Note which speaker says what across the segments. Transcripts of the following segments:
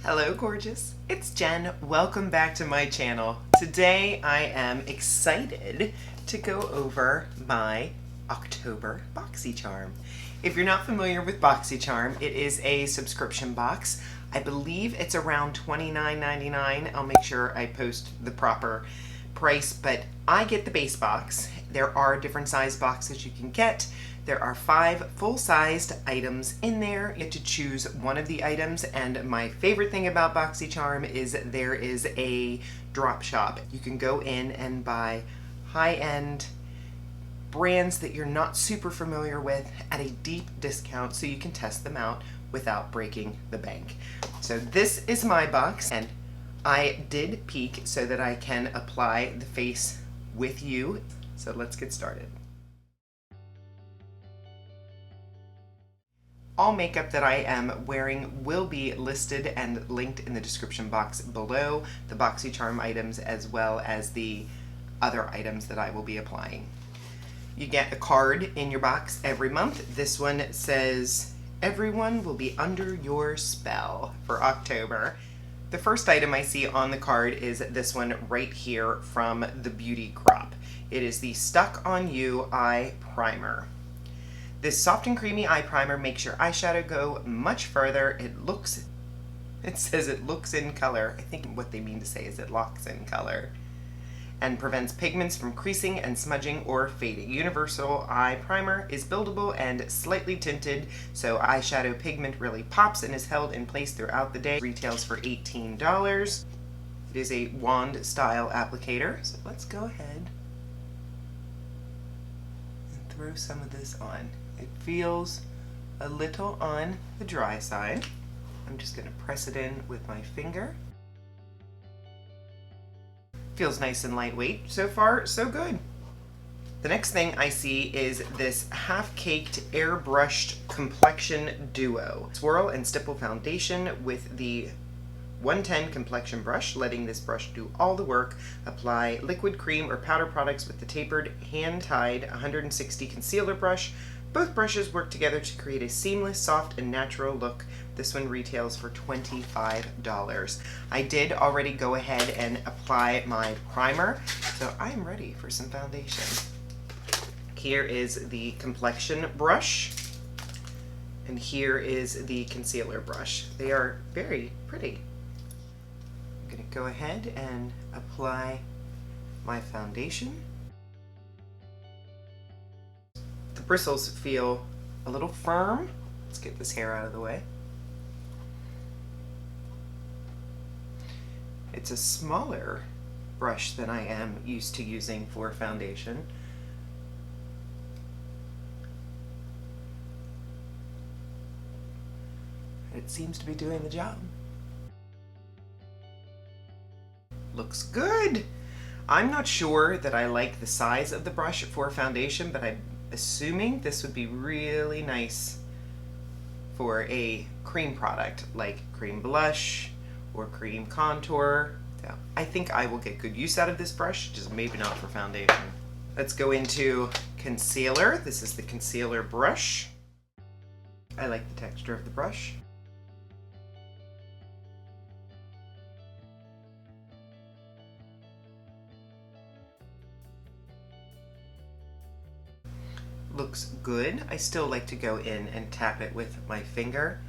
Speaker 1: Hello gorgeous, it's Jen. Welcome back to my channel. Today I am excited to go over my October Boxycharm. If you're not familiar with Boxycharm, it is a subscription box. I believe it's around $29.99. I'll make sure I post the proper price, but I get the base box. There are different size boxes you can get. There are 5 full-sized items in there. You get to choose one of the items, and my favorite thing about Boxycharm is there is a drop shop. You can go in and buy high-end brands that you're not super familiar with at a deep discount so you can test them out without breaking the bank. So this is my box, and I did peek so that I can apply the face with you. So let's get started. All makeup that I am wearing will be listed and linked in the description box below, the Boxycharm items as well as the other items that I will be applying. You get a card in your box every month. This one says, "Everyone will be under your spell" for October. The first item I see on the card is this one right here from the Beauty Crop. It is the Stuck On You Eye Primer. This soft and creamy eye primer makes your eyeshadow go much further. It says it looks in color. I think what they mean to say is it locks in color. And prevents pigments from creasing and smudging or fading. Universal Eye Primer is buildable and slightly tinted, so eyeshadow pigment really pops and is held in place throughout the day. Retails for $18. It is a wand style applicator, so let's go ahead and throw some of this on. It feels a little on the dry side. I'm just going to press it in with my finger. Feels nice and lightweight. So far, so good. The next thing I see is this half-caked Airbrushed Complexion Duo. Swirl and stipple foundation with the 110 Complexion brush, letting this brush do all the work. Apply liquid, cream, or powder products with the tapered, hand-tied 160 concealer brush. Both brushes work together to create a seamless, soft, and natural look. This one retails for $25. I did already go ahead and apply my primer, so I'm ready for some foundation. Here is the Complexion brush, and here is the concealer brush. They are very pretty. I'm going to go ahead and apply my foundation. The bristles feel a little firm. Let's get this hair out of the way. It's a smaller brush than I am used to using for foundation. It seems to be doing the job. Looks good. I'm not sure that I like the size of the brush for foundation, but I'm assuming this would be really nice for a cream product like cream blush or cream contour. So I think I will get good use out of this brush, just maybe not for foundation. Let's go into concealer. This is the concealer brush. I like the texture of the brush. Looks good. I still like to go in and tap it with my finger.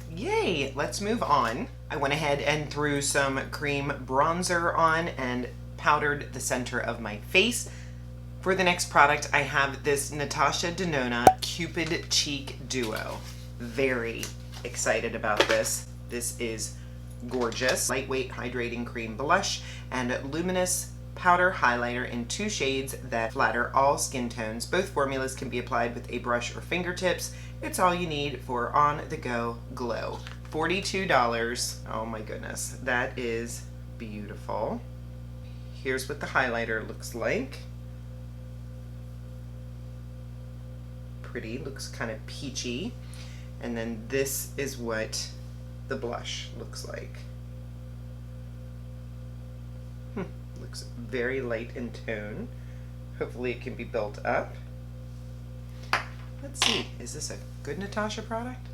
Speaker 1: Yay! Let's move on. I went ahead and threw some cream bronzer on and powdered the center of my face. For the next product, I have this Natasha Denona Cupid Cheek Duo. Very excited about this. This is gorgeous. Lightweight hydrating cream blush and luminous powder highlighter in 2 shades that flatter all skin tones. Both formulas can be applied with a brush or fingertips. It's all you need for on-the-go glow. $42. Oh my goodness, that is beautiful. Here's what the highlighter looks like. Pretty, looks kind of peachy. And then this is what the blush looks like. Looks very light in tone. Hopefully it can be built up. Let's see, is this a good Natasha product?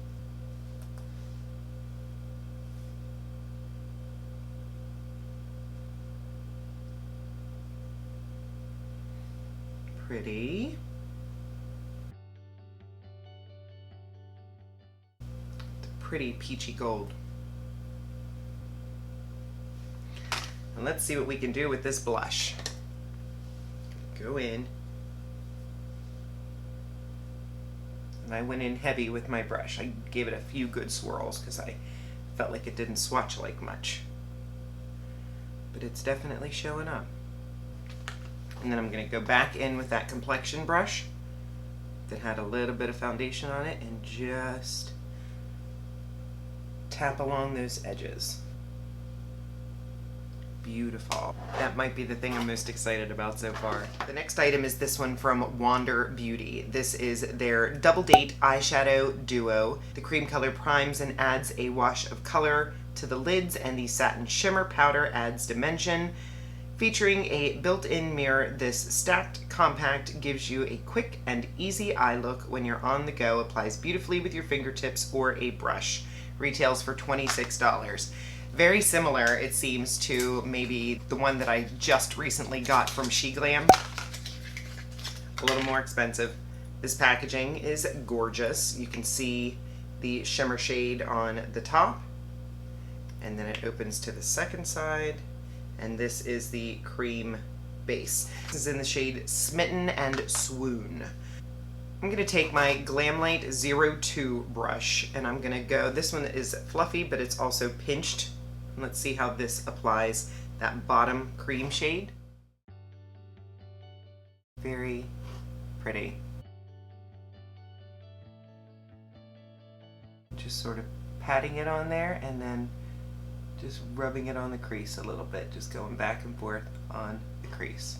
Speaker 1: pretty. The pretty peachy gold. And let's see what we can do with this blush. Go in. And I went in heavy with my brush. I gave it a few good swirls because I felt like it didn't swatch like much. But it's definitely showing up. And then I'm going to go back in with that Complexion brush that had a little bit of foundation on it and just tap along those edges. Beautiful. That might be the thing I'm most excited about so far. The next item is this one from Wander Beauty. This is their Double Date Eyeshadow Duo. The cream color primes and adds a wash of color to the lids, and the satin shimmer powder adds dimension. Featuring a built-in mirror, this stacked compact gives you a quick and easy eye look when you're on the go. Applies beautifully with your fingertips or a brush. Retails for $26. Very similar, it seems, to maybe the one that I just recently got from SheGlam. A little more expensive. This packaging is gorgeous. You can see the shimmer shade on the top, and then it opens to the second side, and this is the cream base. This is in the shade Smitten and Swoon. I'm going to take my Glamlite 02 brush, and I'm going to go, this one is fluffy, but it's also pinched. Let's see how this applies that bottom cream shade. Very pretty. Just sort of patting it on there and then just rubbing it on the crease a little bit, just going back and forth on the crease.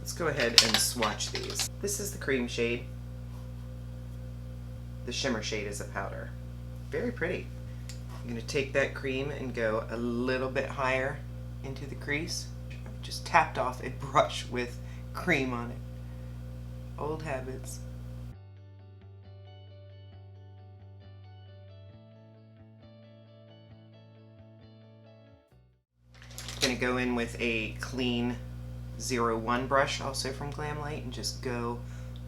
Speaker 1: Let's go ahead and swatch these. This is the cream shade. The shimmer shade is a powder. Very pretty. I'm going to take that cream and go a little bit higher into the crease. I've just tapped off a brush with cream on it. Old habits. I'm going to go in with a clean 01 brush, also from Glamlite, and just go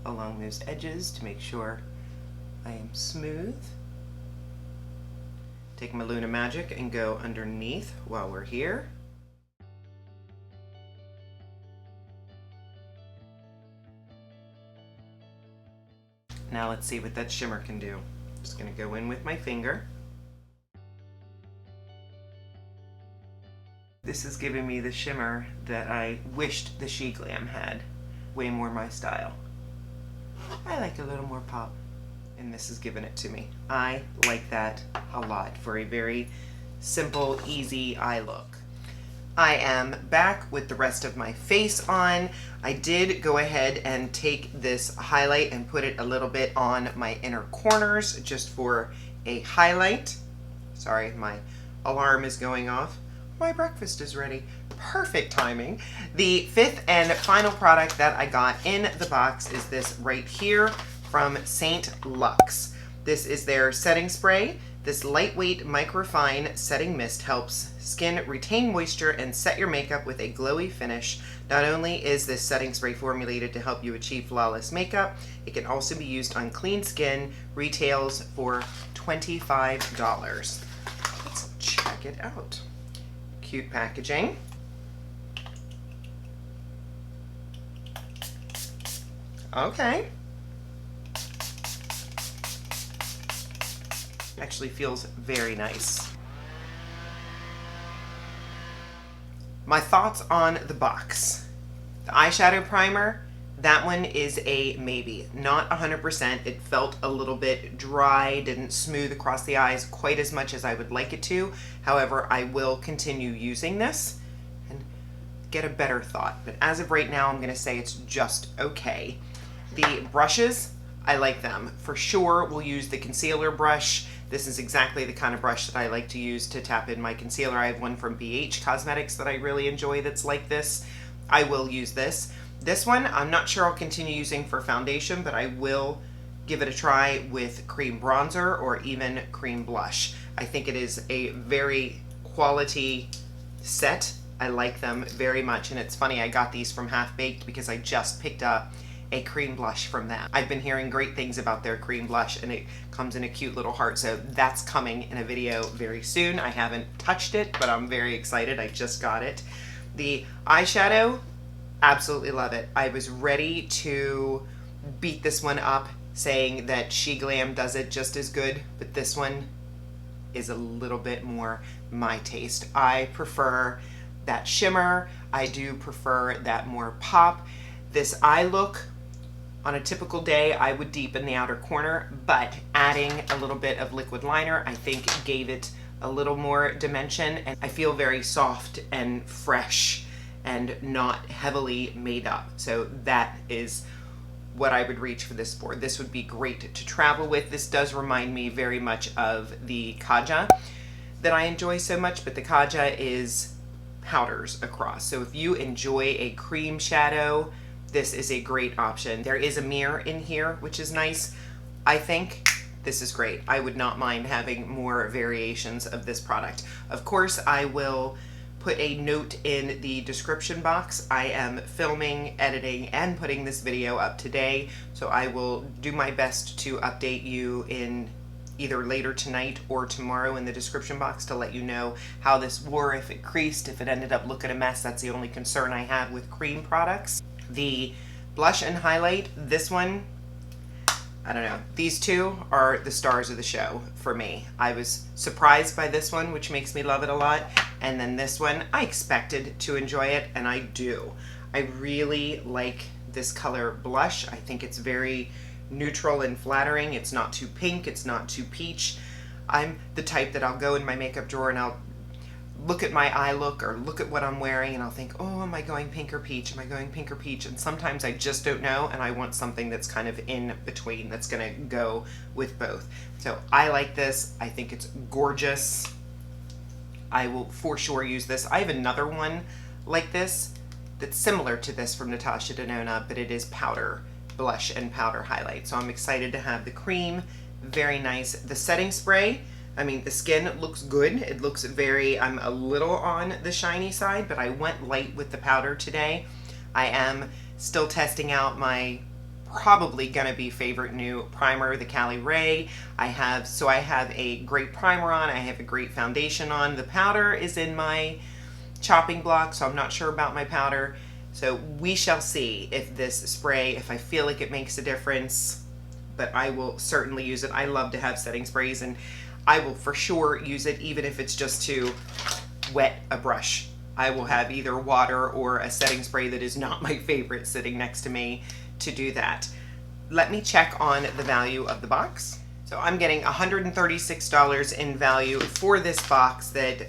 Speaker 1: along those edges to make sure I am smooth. Take my Luna Magic and go underneath while we're here. Now let's see what that shimmer can do. Just going to go in with my finger. This is giving me the shimmer that I wished the SheGlam had. Way more my style. I like a little more pop. And this is giving it to me. I like that a lot for a very simple, easy eye look. I am back with the rest of my face on. I did go ahead and take this highlight and put it a little bit on my inner corners just for a highlight. Sorry, my alarm is going off. My breakfast is ready. Perfect timing. The fifth and final product that I got in the box is this right here from Saint Luxe. This is their setting spray. This lightweight microfine setting mist helps skin retain moisture and set your makeup with a glowy finish. Not only is this setting spray formulated to help you achieve flawless makeup, it can also be used on clean skin. Retails for $25. Let's check it out. Cute packaging. Okay. Actually feels very nice. My thoughts on the box. The eyeshadow primer, that one is a maybe. Not 100%. It felt a little bit dry, didn't smooth across the eyes quite as much as I would like it to. However, I will continue using this and get a better thought. But as of right now, I'm going to say it's just okay. The brushes, I like them. For sure, we'll use the concealer brush. This is exactly the kind of brush that I like to use to tap in my concealer. I have one from BH Cosmetics that I really enjoy that's like this. I will use this. This one, I'm not sure I'll continue using for foundation, but I will give it a try with cream bronzer or even cream blush. I think it is a very quality set. I like them very much, and it's funny, I got these from Half Baked because I just picked up a cream blush from them. I've been hearing great things about their cream blush, and it comes in a cute little heart, so that's coming in a video very soon. I haven't touched it, but I'm very excited. I just got it. The eyeshadow, absolutely love it. I was ready to beat this one up, saying that She Glam does it just as good, but this one is a little bit more my taste. I prefer that shimmer. I do prefer that more pop. This eye look, on a typical day, I would deepen the outer corner, but adding a little bit of liquid liner, I think gave it a little more dimension, and I feel very soft and fresh and not heavily made up. So that is what I would reach for this for. This would be great to travel with. This does remind me very much of the Kaja that I enjoy so much, but the Kaja is powders across. So if you enjoy a cream shadow, this is a great option. There is a mirror in here, which is nice. I think this is great. I would not mind having more variations of this product. Of course, I will put a note in the description box. I am filming, editing, and putting this video up today, so I will do my best to update you in either later tonight or tomorrow in the description box to let you know how this wore, if it creased, if it ended up looking a mess. That's the only concern I have with cream products. The blush and highlight, this one, I don't know. These two are the stars of the show for me. I was surprised by this one, which makes me love it a lot. And then this one, I expected to enjoy it, and I do. I really like this color blush. I think it's very neutral and flattering. It's not too pink, it's not too peach. I'm the type that I'll go in my makeup drawer and I'll look at my eye look or look at what I'm wearing and I'll think, oh, am I going pink or peach? Am I going pink or peach? And sometimes I just don't know, and I want something that's kind of in between, that's gonna go with both. So I like this. I think it's gorgeous. I will for sure use this. I have another one like this that's similar to this from Natasha Denona, but it is powder blush and powder highlight. So I'm excited to have the cream. Very nice. The setting spray, I mean, the skin looks good. It looks very, I'm a little on the shiny side, but I went light with the powder today. I am still testing out my probably gonna be favorite new primer, the Caliray. I have a great primer on, I have a great foundation on. The powder is in my chopping block, so I'm not sure about my powder. So we shall see if this spray, if I feel like it makes a difference, but I will certainly use it. I love to have setting sprays, and I will for sure use it even if it's just to wet a brush. I will have either water or a setting spray that is not my favorite sitting next to me to do that. Let me check on the value of the box. So I'm getting $136 in value for this box that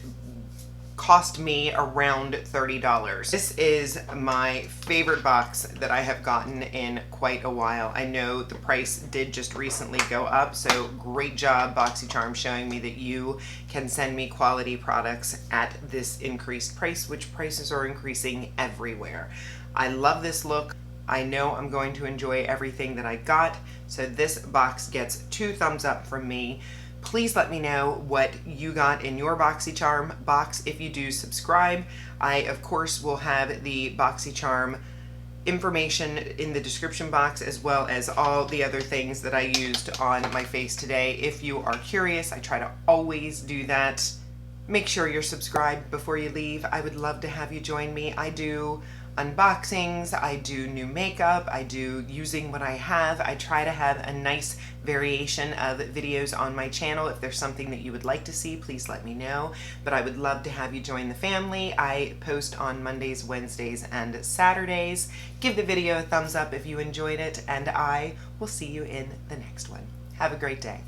Speaker 1: cost me around $30. This is my favorite box that I have gotten in quite a while. I know the price did just recently go up, so great job Boxycharm showing me that you can send me quality products at this increased price, which prices are increasing everywhere. I love this look. I know I'm going to enjoy everything that I got, so this box gets 2 thumbs up from me. Please let me know what you got in your Boxycharm box if you do subscribe. I, of course, will have the Boxycharm information in the description box, as well as all the other things that I used on my face today. If you are curious, I try to always do that. Make sure you're subscribed before you leave. I would love to have you join me. I do unboxings, I do new makeup, I do using what I have. I try to have a nice variation of videos on my channel. If there's something that you would like to see, please let me know. But I would love to have you join the family. I post on Mondays, Wednesdays, and Saturdays. Give the video a thumbs up if you enjoyed it, and I will see you in the next one. Have a great day.